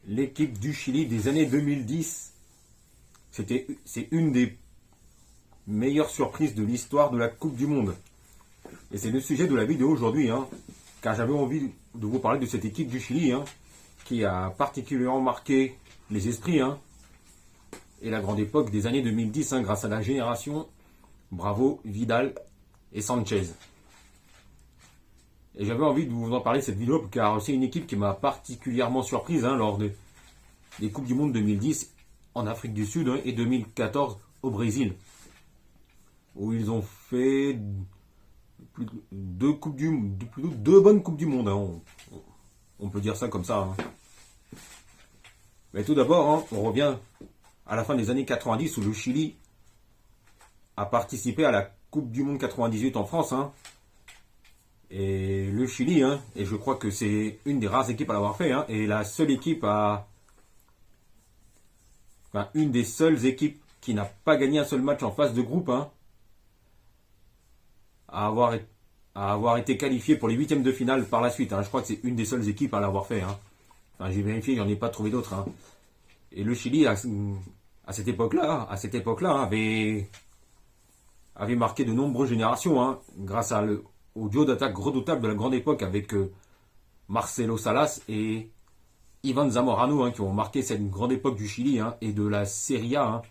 l'équipe du Chili des années 2010. C'est une des meilleures surprises de l'histoire de la Coupe du Monde. Et c'est le sujet de la vidéo aujourd'hui, car j'avais envie de vous parler de cette équipe du Chili, qui a particulièrement marqué les esprits, et la grande époque des années 2010, grâce à la génération Bravo, Vidal et Sanchez. Et j'avais envie de vous en parler cette vidéo, car c'est une équipe qui m'a particulièrement surprise lors des Coupes du Monde 2010 en Afrique du Sud et 2014 au Brésil, où ils ont fait deux bonnes Coupes du Monde. On peut dire ça comme ça. Mais tout d'abord, on revient à la fin des années 90 où le Chili a participé à la Coupe du Monde 98 en France. Et le Chili, et je crois que c'est une des rares équipes à l'avoir fait, et la seule équipe une des seules équipes qui n'a pas gagné un seul match en phase de groupe, à avoir été qualifiée pour les huitièmes de finale par la suite. Je crois que c'est une des seules équipes à l'avoir fait. J'ai vérifié, j'en ai pas trouvé d'autres. Et le Chili, à cette époque-là, avait marqué de nombreuses générations, grâce au duo d'attaque redoutable de la grande époque avec Marcelo Salas et Ivan Zamorano, qui ont marqué cette grande époque du Chili et de la Serie A,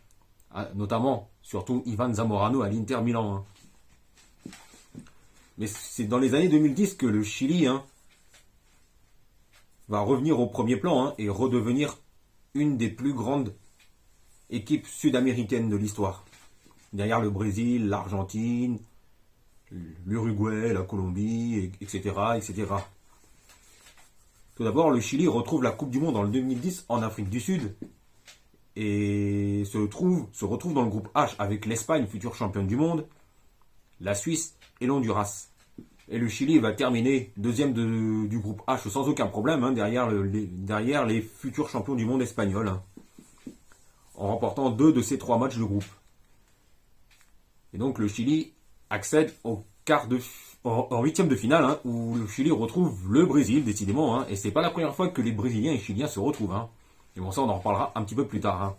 notamment, surtout Ivan Zamorano à l'Inter Milan. Mais c'est dans les années 2010 que le Chili va revenir au premier plan et redevenir une des plus grandes équipes sud-américaines de l'histoire. Derrière le Brésil, l'Argentine, l'Uruguay, la Colombie, etc., etc. Tout d'abord, le Chili retrouve la Coupe du Monde en 2010 en Afrique du Sud et se retrouve dans le groupe H avec l'Espagne, future championne du monde, la Suisse et l'Honduras. Et le Chili va terminer deuxième du groupe H sans aucun problème, derrière les futurs champions du monde espagnols, en remportant 2 de ces 3 matchs de groupe. Et donc le Chili accède en huitième de finale, où le Chili retrouve le Brésil, décidément. Et c'est pas la première fois que les Brésiliens et Chiliens se retrouvent. Et bon, ça, on en reparlera un petit peu plus tard.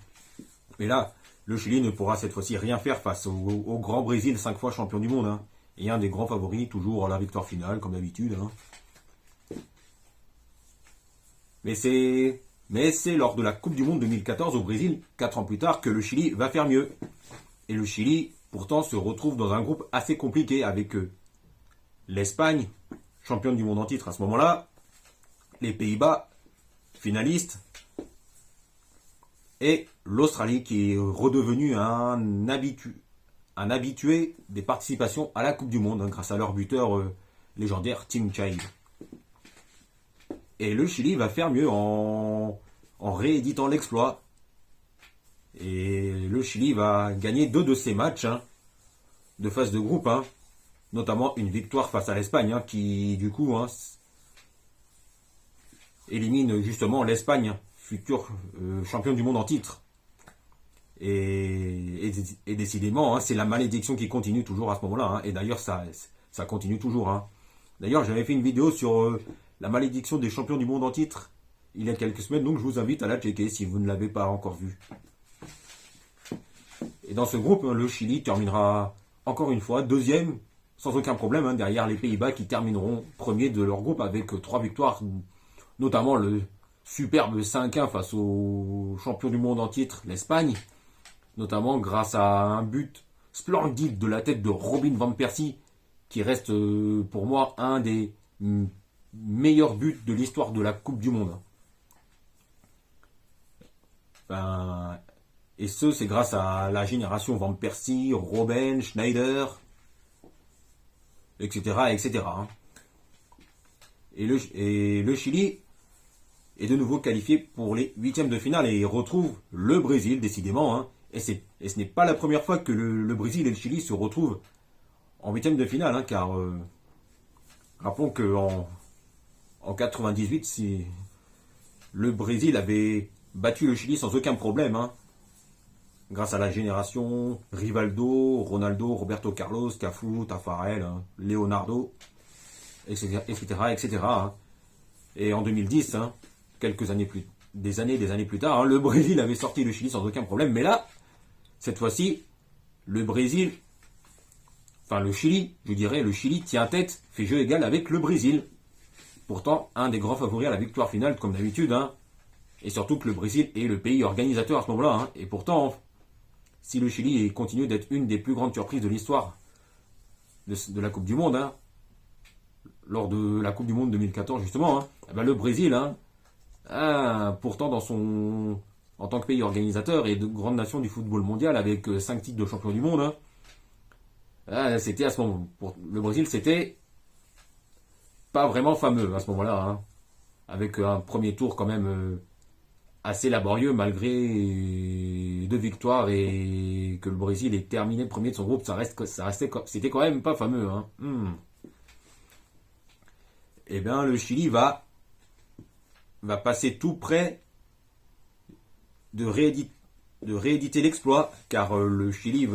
Mais là, le Chili ne pourra cette fois-ci rien faire face au grand Brésil, 5 fois champion du monde. Et un des grands favoris, toujours à la victoire finale, comme d'habitude. Mais c'est lors de la Coupe du Monde 2014 au Brésil, 4 ans plus tard, que le Chili va faire mieux. Et le Chili, pourtant, se retrouve dans un groupe assez compliqué avec l'Espagne, championne du monde en titre à ce moment-là, les Pays-Bas, finalistes, et l'Australie qui est redevenu un habitué des participations à la Coupe du Monde grâce à leur buteur légendaire Tim Cahill. Et le Chili va faire mieux en rééditant l'exploit. Et le Chili va gagner 2 de ses matchs de phase de groupe, notamment une victoire face à l'Espagne, qui du coup élimine justement l'Espagne, futur champion du monde en titre. Et décidément, c'est la malédiction qui continue toujours à ce moment-là. Et d'ailleurs, ça continue toujours. D'ailleurs, j'avais fait une vidéo sur la malédiction des champions du monde en titre il y a quelques semaines, donc je vous invite à la checker si vous ne l'avez pas encore vue. Et dans ce groupe, le Chili terminera encore une fois deuxième, sans aucun problème, derrière les Pays-Bas qui termineront premiers de leur groupe avec 3 victoires, notamment le superbe 5-1 face au champion du monde en titre, l'Espagne, notamment grâce à un but splendide de la tête de Robin van Persie, qui reste pour moi un des meilleurs buts de l'histoire de la Coupe du Monde. Et c'est grâce à la génération Van Persie, Robben, Schneider, etc. etc. Et le Chili est de nouveau qualifié pour les huitièmes de finale et retrouve le Brésil, décidément. Et ce n'est pas la première fois que le Brésil et le Chili se retrouvent en huitièmes de finale, car rappelons qu'en 98, le Brésil avait battu le Chili sans aucun problème, grâce à la génération Rivaldo, Ronaldo, Roberto Carlos, Cafu, Tafarel, Leonardo, etc. etc. Et en 2010, quelques années plus des années plus tard, hein, le Brésil avait sorti le Chili sans aucun problème. Mais là, cette fois-ci, le Brésil, enfin le Chili, je dirais, le Chili tient tête, fait jeu égal avec le Brésil. Pourtant, un des grands favoris à la victoire finale, comme d'habitude. Hein, et surtout que le Brésil est le pays organisateur à ce moment-là. Hein, et pourtant, si le Chili continue d'être une des plus grandes surprises de l'histoire de la Coupe du Monde, hein, lors de la Coupe du Monde 2014 justement, hein, eh ben le Brésil, hein, pourtant en tant que pays organisateur et de grande nation du football mondial avec 5 titres de champion du monde, c'était à ce moment, pour le Brésil, c'était pas vraiment fameux à ce moment-là, hein, avec un premier tour quand même assez laborieux malgré 2 victoires et que le Brésil ait terminé premier de son groupe, c'était quand même pas fameux. Hein. Eh bien, le Chili va passer tout près de rééditer l'exploit, car le Chili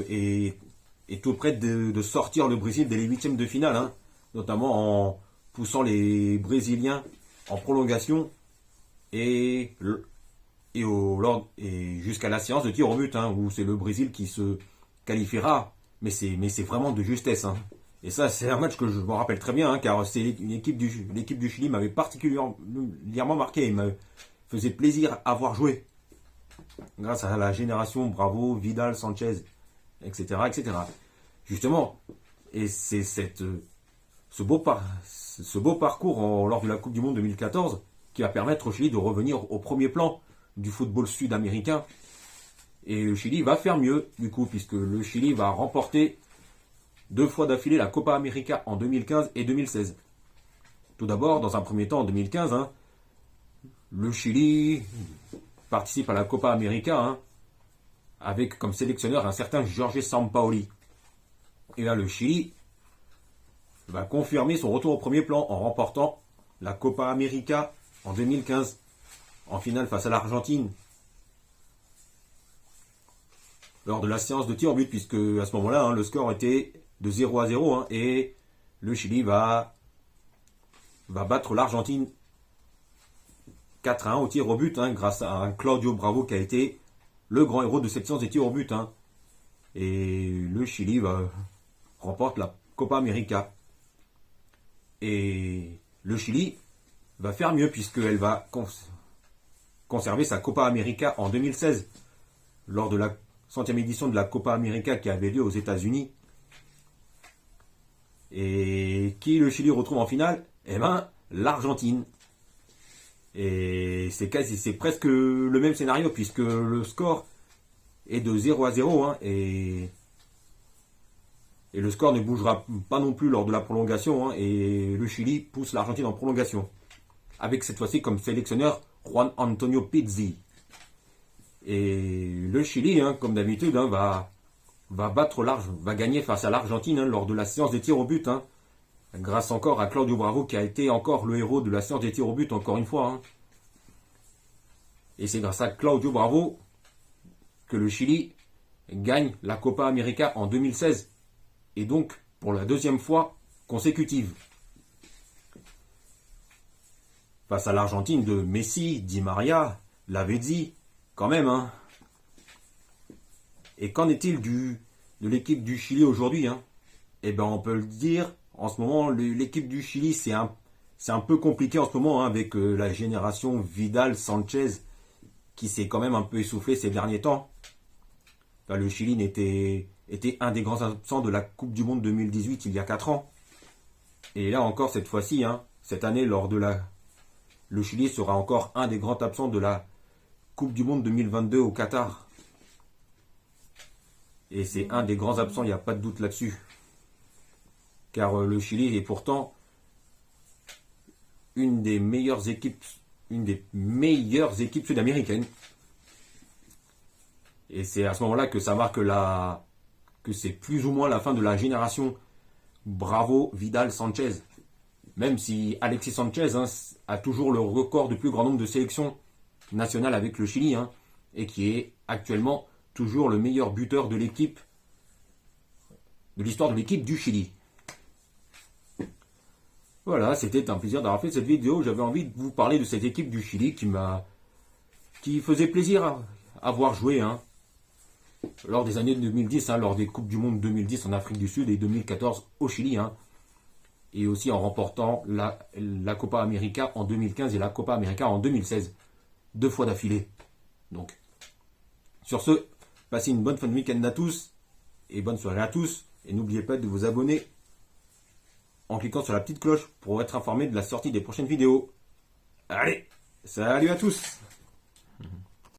est tout près de sortir le Brésil dès les huitièmes de finale, hein, notamment en poussant les Brésiliens en prolongation et jusqu'à la séance de tir au but, hein, où c'est le Brésil qui se qualifiera, mais c'est vraiment de justesse. Hein. Et ça, c'est un match que je me rappelle très bien, hein, car c'est l'équipe du Chili m'avait particulièrement marqué, il me faisait plaisir à voir jouer, grâce à la génération Bravo, Vidal, Sanchez, etc., etc. Justement, et c'est ce beau parcours lors de la Coupe du Monde 2014 qui va permettre au Chili de revenir au premier plan du football sud-américain. Et le Chili va faire mieux, du coup, puisque le Chili va remporter 2 fois d'affilée la Copa América en 2015 et 2016. Tout d'abord, dans un premier temps, en 2015, hein, le Chili participe à la Copa América, hein, avec comme sélectionneur un certain Jorge Sampaoli. Et là, le Chili va confirmer son retour au premier plan en remportant la Copa América en 2015, en finale face à l'Argentine, lors de la séance de tir au but, puisque à ce moment-là, hein, le score était de 0-0, hein, et le Chili va battre l'Argentine 4-1 au tir au but, hein, grâce à un Claudio Bravo qui a été le grand héros de cette séance de tir au but. Hein. Et le Chili remporte la Copa América. Et le Chili va faire mieux, puisqu'elle va conserver sa Copa América en 2016, lors de la 100e édition de la Copa América qui avait lieu aux États-Unis. Et qui le Chili retrouve en finale? Eh bien, l'Argentine. Et c'est presque le même scénario, puisque le score est de 0-0, hein, et le score ne bougera pas non plus lors de la prolongation, hein, et le Chili pousse l'Argentine en prolongation, avec cette fois-ci comme sélectionneur Juan Antonio Pizzi. Et le Chili, hein, comme d'habitude, hein, va gagner face à l'Argentine, hein, lors de la séance des tirs au but, hein, grâce encore à Claudio Bravo qui a été encore le héros de la séance des tirs au but encore une fois. Hein. Et c'est grâce à Claudio Bravo que le Chili gagne la Copa América en 2016, et donc pour la 2e fois consécutive. Face à l'Argentine de Messi, Di Maria, Lavezzi, quand même. Hein. Et qu'en est-il de l'équipe du Chili aujourd'hui, hein? Eh bien, on peut le dire, en ce moment, l'équipe du Chili, c'est un peu compliqué en ce moment, hein, avec la génération Vidal-Sanchez qui s'est quand même un peu essoufflée ces derniers temps. Enfin, le Chili était un des grands absents de la Coupe du Monde 2018 il y a 4 ans. Et là encore, cette fois-ci, hein, cette année, le Chili sera encore un des grands absents de la Coupe du Monde 2022 au Qatar. Et c'est un des grands absents, il n'y a pas de doute là-dessus. Car le Chili est pourtant une des meilleures équipes sud-américaines. Et c'est à ce moment-là que ça marque que c'est plus ou moins la fin de la génération Bravo, Vidal, Sanchez. Même si Alexis Sanchez, hein, a toujours le record du plus grand nombre de sélections nationales avec le Chili, hein, et qui est actuellement toujours le meilleur buteur de l'histoire de l'équipe du Chili. Voilà, c'était un plaisir d'avoir fait cette vidéo. J'avais envie de vous parler de cette équipe du Chili qui m'a qui faisait plaisir à voir jouer, hein, lors des années 2010, hein, lors des Coupes du Monde 2010 en Afrique du Sud et 2014 au Chili, hein, et aussi en remportant la Copa América en 2015 et la Copa América en 2016, 2 fois d'affilée. Donc, sur ce, passez une bonne fin de week-end à tous, et bonne soirée à tous, et n'oubliez pas de vous abonner en cliquant sur la petite cloche pour être informé de la sortie des prochaines vidéos. Allez, salut à tous!